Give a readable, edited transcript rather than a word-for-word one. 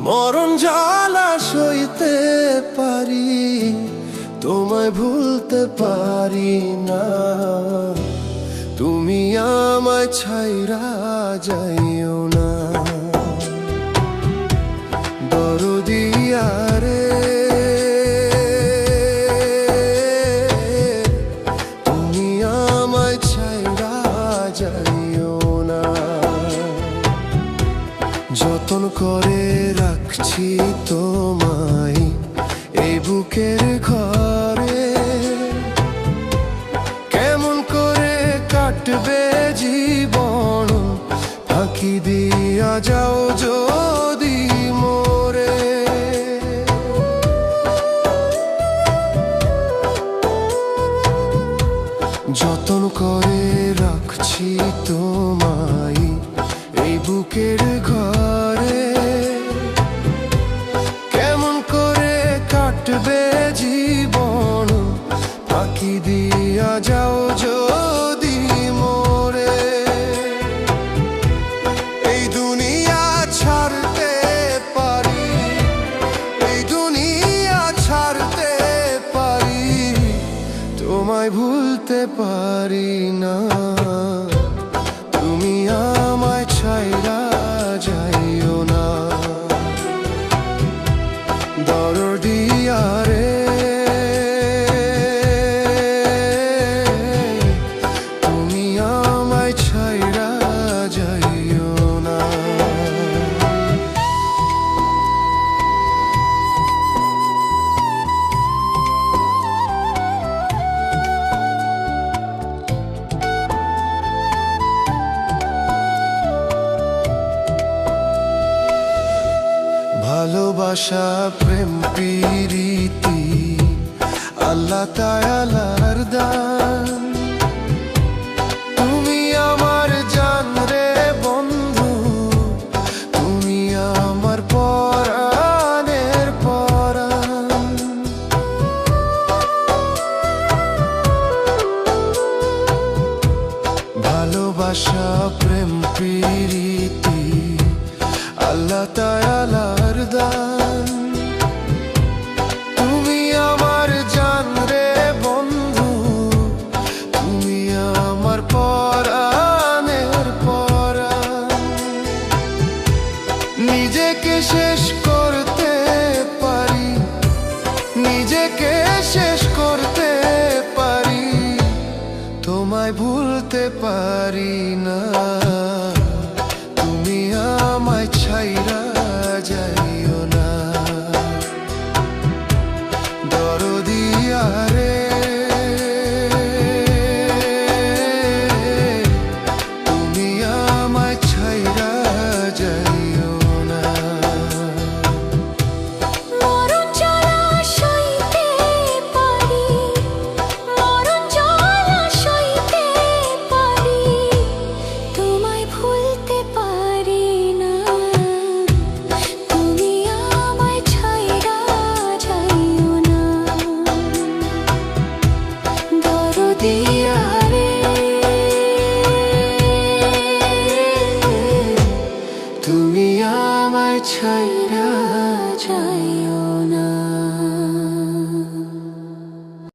মরণ জ্বালা সইতে পারি, তোমায় ভুলতে পারি না। তুমি আমায় ছাইরা যাইও না। দরদিয়া রে, তুমি আমায় ছাইরা যাইও না। যতন করে রাখছি তোমায় এই বুকের ঘরে, কেমন করে কাটবে জীবন ফাঁকি দিয়া যাও যদি মোরে। যতন করে রাখছি তোমায় এই বুকের ঘরে, কেমন করে কাটবে জীবন ফাঁকি দিয়া যাও যদি মোরে। এই দুনিয়া ছাড়তে পারি, এই দুনিয়া ছাড়তে পারি, তোমায় ভুলতে পারি না। তুমি আমায় ছাইরা যাইও না। দরদিয়া রে, তুমি আমায় ছাইরা যাইও না। ভালোবাসা প্রেম প্রীতি আল্লাহ তাআলার দান। তুমি আমার জান রে বন্ধু, তুমি আমার পরাণের পরাণ। ভালোবাসা প্রেম প্রীতি আল্লাহ তাআলার দান। তুমি আমার জান রে বন্ধু, তুমি আমার পরাণের পরাণ। নিজেকে শেষ করতে পারি, নিজেকে শেষ করতে পারি, তোমায় ভুলতে পারি না। তুমি আমায় ছাইরা যাইও না। দরদিয়া রে, তুমি আমায় ছাইরা যাইও না। মরণ জ্বালা সইতে পারি, মরণ জ্বালা সইতে পারি, তোমায় ভুলতে পারি না। তুমি আমায় ছাইরা যাইও না। দরদিয়া রে, তুমি আমায় ছাইরা যাইও না।